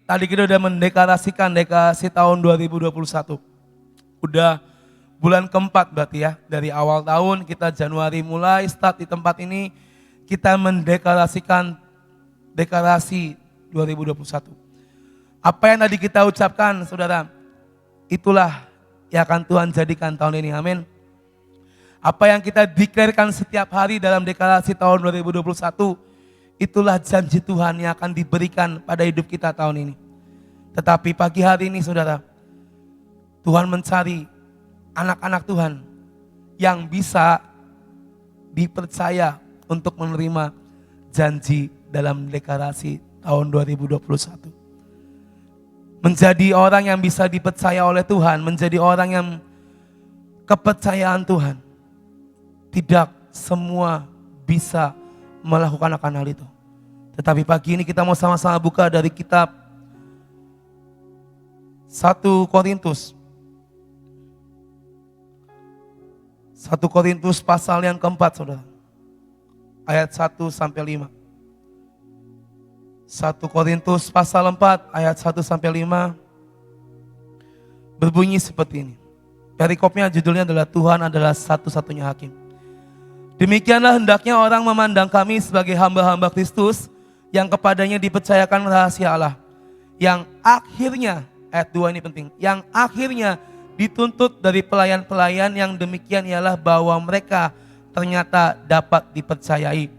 Tadi kita udah mendeklarasikan deklarasi tahun 2021. Udah bulan keempat berarti ya. Dari awal tahun kita Januari mulai start di tempat ini. Kita mendeklarasikan deklarasi 2021. Apa yang tadi kita ucapkan saudara, itulah yang akan Tuhan jadikan tahun ini, amin. Apa yang kita declarekan setiap hari dalam deklarasi tahun 2021, itulah janji Tuhan yang akan diberikan pada hidup kita tahun ini. Tetapi pagi hari ini saudara, Tuhan mencari anak-anak Tuhan yang bisa dipercaya untuk menerima janji dalam deklarasi tahun 2021. Menjadi orang yang bisa dipercaya oleh Tuhan, menjadi orang yang kepercayaan Tuhan. Tidak semua bisa melakukan akan hal itu. Tetapi pagi ini kita mau sama-sama buka dari kitab 1 Korintus. 1 Korintus pasal yang keempat saudara. Ayat 1 sampai 5. 1 Korintus pasal 4 ayat 1 sampai 5 berbunyi seperti ini. Perikopnya judulnya adalah Tuhan adalah satu-satunya hakim. Demikianlah hendaknya orang memandang kami sebagai hamba-hamba Kristus yang kepadanya dipercayakan rahasia Allah. Yang akhirnya, ayat 2 ini penting, yang akhirnya dituntut dari pelayan-pelayan yang demikian ialah bahwa mereka ternyata dapat dipercayai.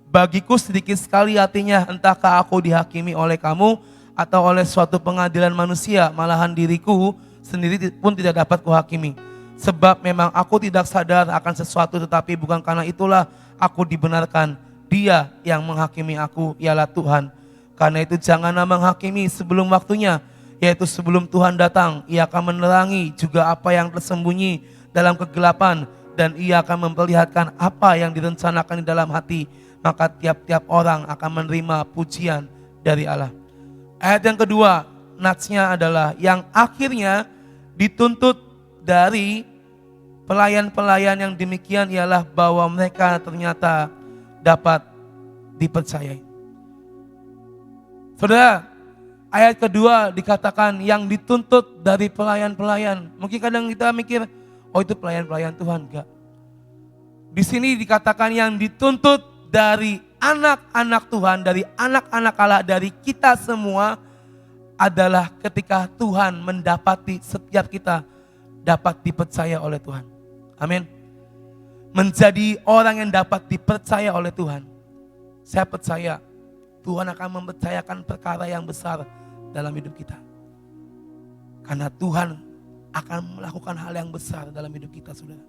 Bagiku sedikit sekali artinya entahkah aku dihakimi oleh kamu atau oleh suatu pengadilan manusia, malahan diriku sendiri pun tidak dapat kuhakimi. Sebab memang aku tidak sadar akan sesuatu, tetapi bukan karena itulah aku dibenarkan. Dia yang menghakimi aku ialah Tuhan. Karena itu janganlah menghakimi sebelum waktunya, yaitu sebelum Tuhan datang. Ia akan menerangi juga apa yang tersembunyi dalam kegelapan, dan ia akan memperlihatkan apa yang direncanakan di dalam hati. Maka tiap-tiap orang akan menerima pujian dari Allah. Ayat yang kedua, natsnya adalah yang akhirnya dituntut dari pelayan-pelayan yang demikian ialah bahwa mereka ternyata dapat dipercayai. Saudara, ayat kedua dikatakan yang dituntut dari pelayan-pelayan. Mungkin kadang kita mikir, oh itu pelayan-pelayan Tuhan, enggak. Di sini dikatakan yang dituntut dari anak-anak Tuhan, dari anak-anak Allah, dari kita semua adalah ketika Tuhan mendapati setiap kita dapat dipercaya oleh Tuhan. Amin. Menjadi orang yang dapat dipercaya oleh Tuhan. Saya percaya Tuhan akan mempercayakan perkara yang besar dalam hidup kita. Karena Tuhan akan melakukan hal yang besar dalam hidup kita, saudara.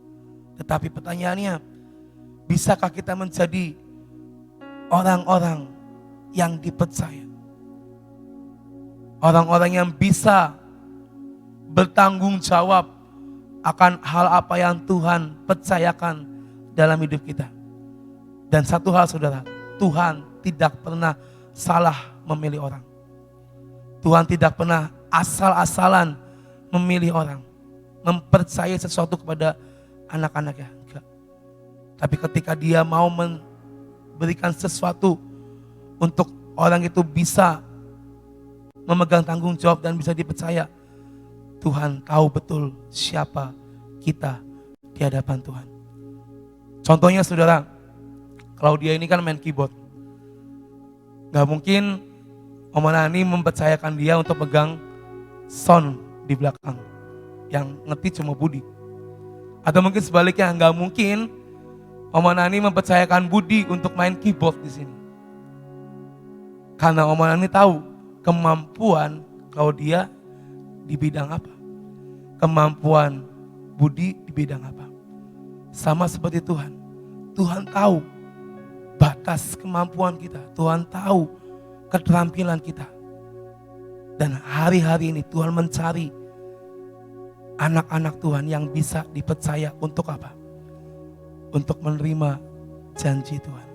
Tetapi pertanyaannya, bisakah kita menjadi orang-orang yang dipercaya? Orang-orang yang bisa bertanggung jawab akan hal apa yang Tuhan percayakan dalam hidup kita. Dan satu hal saudara, Tuhan tidak pernah salah memilih orang. Tuhan tidak pernah asal-asalan memilih orang, mempercayai sesuatu kepada anak-anaknya. Enggak. Tapi ketika dia mau memberikan sesuatu untuk orang itu bisa memegang tanggung jawab dan bisa dipercaya, Tuhan tahu betul siapa kita di hadapan Tuhan. Contohnya saudara, Claudia ini kan main keyboard. Gak mungkin Om Nani mempercayakan dia untuk pegang sound di belakang. Yang ngerti cuma Budi. Atau mungkin sebaliknya, gak mungkin Om Nani mempercayakan Budi untuk main keyboard di sini. Karena Om Nani tahu kemampuan Claudia di bidang apa. Kemampuan Budi di bidang apa. Sama seperti Tuhan. Tuhan tahu batas kemampuan kita. Tuhan tahu keterampilan kita. Dan hari-hari ini Tuhan mencari anak-anak Tuhan yang bisa dipercaya untuk apa? Untuk menerima janji Tuhan.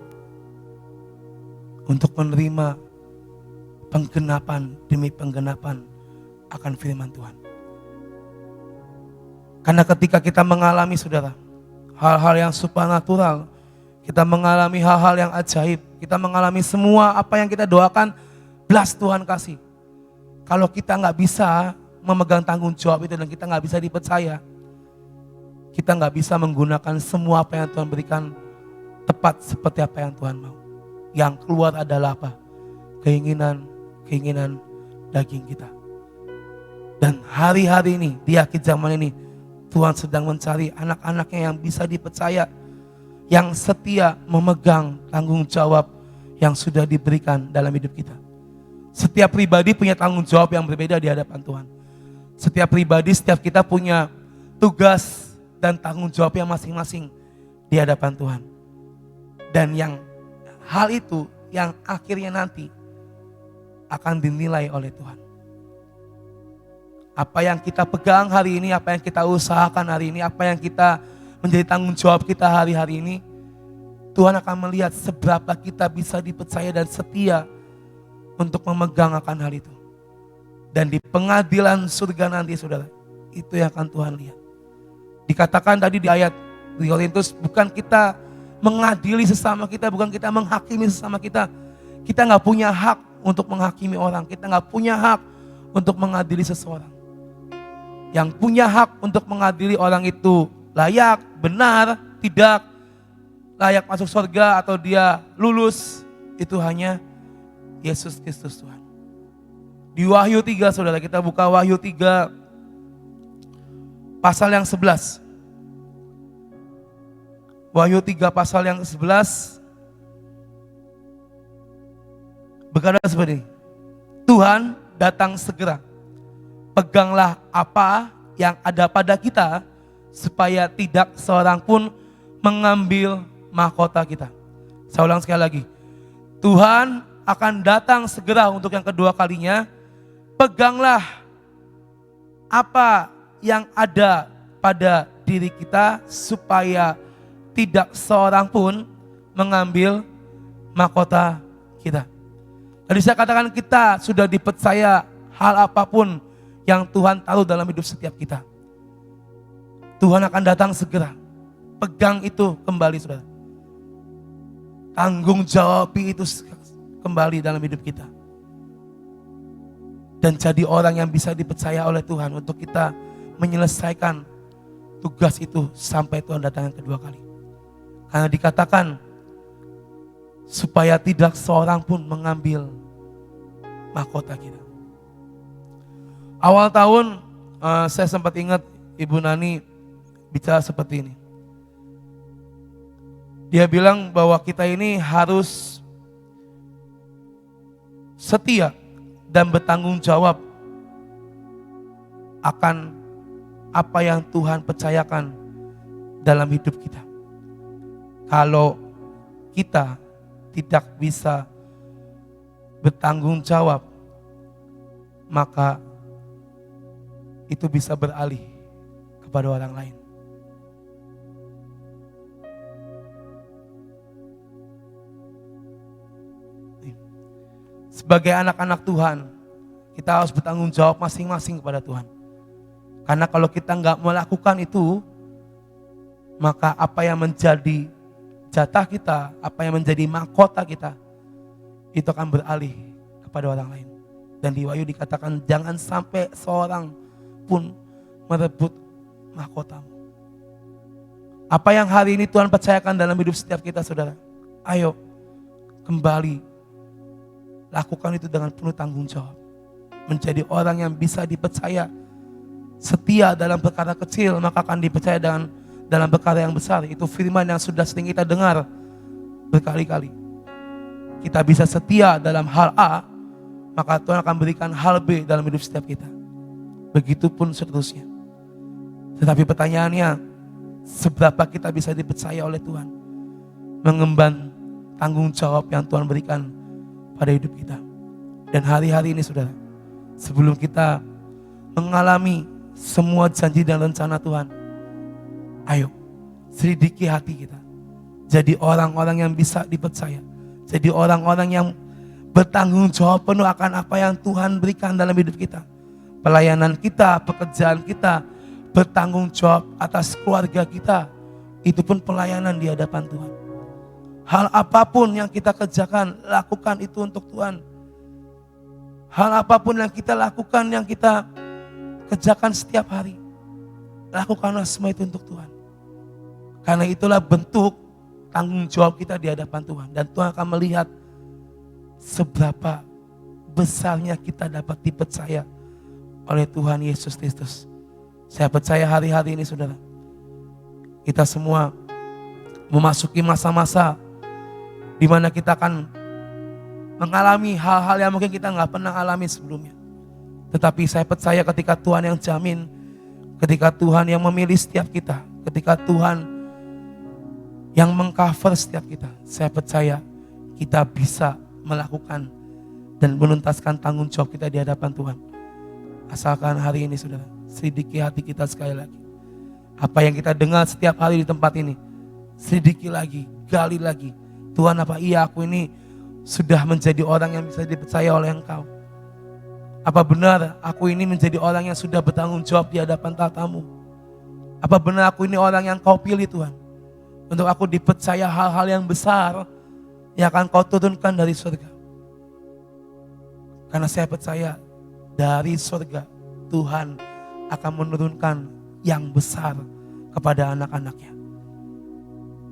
Untuk menerima penggenapan demi penggenapan akan firman Tuhan. Karena ketika kita mengalami saudara, hal-hal yang supernatural, kita mengalami hal-hal yang ajaib, kita mengalami semua apa yang kita doakan, belas Tuhan kasih. Kalau kita nggak bisa memegang tanggung jawab itu dan kita nggak bisa dipercaya, kita nggak bisa menggunakan semua apa yang Tuhan berikan tepat seperti apa yang Tuhan mau. Yang keluar adalah apa? Keinginan daging kita. Dan hari-hari ini, di akhir zaman ini, Tuhan sedang mencari anak-anaknya yang bisa dipercaya, yang setia memegang tanggung jawab yang sudah diberikan dalam hidup kita. Setiap pribadi punya tanggung jawab yang berbeda di hadapan Tuhan. Setiap pribadi, setiap kita punya tugas dan tanggung jawab yang masing-masing di hadapan Tuhan. Dan yang hal itu yang akhirnya nanti akan dinilai oleh Tuhan. Apa yang kita pegang hari ini, apa yang kita usahakan hari ini, apa yang kita menjadi tanggung jawab kita hari-hari ini, Tuhan akan melihat seberapa kita bisa dipercaya dan setia untuk memegang akan hal itu. Dan di pengadilan surga nanti, saudara, itu yang akan Tuhan lihat. Dikatakan tadi di ayat di Korintus, bukan kita mengadili sesama kita, bukan kita menghakimi sesama kita. Kita gak punya hak untuk menghakimi orang, kita gak punya hak untuk mengadili seseorang. Yang punya hak untuk mengadili orang itu layak, benar, tidak layak masuk surga atau dia lulus, itu hanya Yesus Kristus Tuhan. Di Wahyu 3, saudara, kita buka Wahyu 3 pasal yang 11. Wahyu 3 pasal yang 11 berkata seperti ini. Tuhan datang segera. Peganglah apa yang ada pada kita supaya tidak seorang pun mengambil mahkota kita. Saya ulang sekali lagi. Tuhan akan datang segera untuk yang kedua kalinya. Peganglah apa yang ada pada diri kita supaya tidak seorang pun mengambil mahkota kita. Tadi saya katakan kita sudah dipercaya hal apapun yang Tuhan taruh dalam hidup setiap kita. Tuhan akan datang segera. Pegang itu kembali, saudara. Tanggung jawab itu kembali dalam hidup kita. Dan jadi orang yang bisa dipercaya oleh Tuhan untuk kita menyelesaikan tugas itu sampai Tuhan datang yang kedua kali. Karena dikatakan supaya tidak seorang pun mengambil mahkota kita. Awal tahun saya sempat ingat Ibu Nani bicara seperti ini. Dia bilang bahwa kita ini harus setia dan bertanggung jawab akan apa yang Tuhan percayakan dalam hidup kita. Kalau kita tidak bisa bertanggung jawab, maka itu bisa beralih kepada orang lain. Sebagai anak-anak Tuhan, kita harus bertanggung jawab masing-masing kepada Tuhan. Karena kalau kita nggak melakukan itu, maka apa yang menjadi jatah kita, apa yang menjadi mahkota kita, itu akan beralih kepada orang lain. Dan di Wahyu dikatakan jangan sampai seorang pun merebut mahkotamu. Apa yang hari ini Tuhan percayakan dalam hidup setiap kita, saudara, ayo kembali lakukan itu dengan penuh tanggung jawab. Menjadi orang yang bisa dipercaya, setia dalam perkara kecil, maka akan dipercaya dalam perkara yang besar. Itu firman yang sudah sering kita dengar berkali-kali. Kita bisa setia dalam hal A, maka Tuhan akan berikan hal B dalam hidup setiap kita. Begitupun seterusnya. Tetapi pertanyaannya, seberapa kita bisa dipercaya oleh Tuhan mengemban tanggung jawab yang Tuhan berikan pada hidup kita. Dan hari-hari ini, saudara, sebelum kita mengalami semua janji dan rencana Tuhan, ayo selidiki hati kita. Jadi orang-orang yang bisa dipercaya. Jadi orang-orang yang bertanggung jawab penuh akan apa yang Tuhan berikan dalam hidup kita. Pelayanan kita, pekerjaan kita, bertanggung jawab atas keluarga kita. Itu pun pelayanan di hadapan Tuhan. Hal apapun yang kita kerjakan, lakukan itu untuk Tuhan. Hal apapun yang kita lakukan, yang kita kerjakan setiap hari, lakukanlah semua itu untuk Tuhan. Karena itulah bentuk tanggung jawab kita di hadapan Tuhan. Dan Tuhan akan melihat seberapa besarnya kita dapat dipercaya oleh Tuhan Yesus Kristus. Saya percaya hari-hari ini saudara, kita semua memasuki masa-masa di mana kita akan mengalami hal-hal yang mungkin kita nggak pernah alami sebelumnya. Tetapi saya percaya ketika Tuhan yang jamin, ketika Tuhan yang memilih setiap kita, ketika Tuhan yang mengcover setiap kita, saya percaya kita bisa melakukan dan menuntaskan tanggung jawab kita di hadapan Tuhan. Asalkan hari ini saudara, selidiki hati kita sekali lagi. Apa yang kita dengar setiap hari di tempat ini, selidiki lagi, gali lagi. Tuhan, apa iya aku ini sudah menjadi orang yang bisa dipercaya oleh Engkau? Apa benar aku ini menjadi orang yang sudah bertanggung jawab di hadapan tatamu? Apa benar aku ini orang yang Kau pilih Tuhan? Untuk aku dipercaya hal-hal yang besar yang akan Kau turunkan dari surga. Karena saya percaya dari surga Tuhan akan menurunkan yang besar kepada anak-anaknya.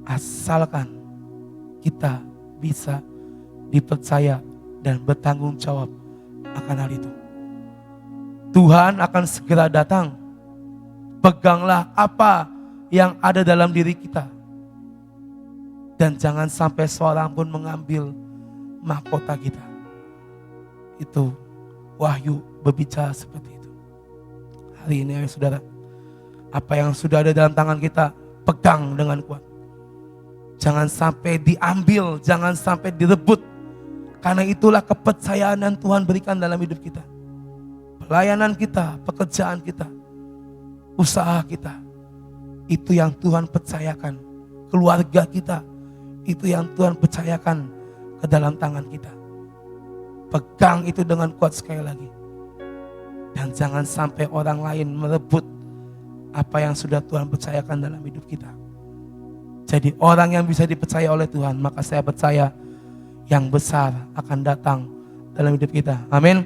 Asalkan kita bisa dipercaya dan bertanggung jawab akan hal itu. Tuhan akan segera datang. Peganglah apa yang ada dalam diri kita. Dan jangan sampai seorang pun mengambil mahkota kita. Itu Wahyu berbicara seperti itu. Hari ini saudara, apa yang sudah ada dalam tangan kita, pegang dengan kuat. Jangan sampai diambil, jangan sampai direbut. Karena itulah kepercayaan yang Tuhan berikan dalam hidup kita. Pelayanan kita, pekerjaan kita, usaha kita. Itu yang Tuhan percayakan. Keluarga kita, itu yang Tuhan percayakan ke dalam tangan kita. Pegang itu dengan kuat sekali lagi. Dan jangan sampai orang lain merebut apa yang sudah Tuhan percayakan dalam hidup kita. Jadi orang yang bisa dipercaya oleh Tuhan, maka saya percaya yang besar akan datang dalam hidup kita. Amin.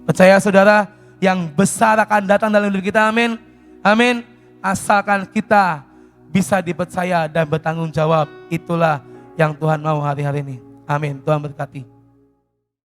Percaya saudara, yang besar akan datang dalam hidup kita. Amin. Amin. Asalkan kita bisa dipercaya dan bertanggung jawab, itulah yang Tuhan mau hari-hari ini. Amin. Tuhan berkati.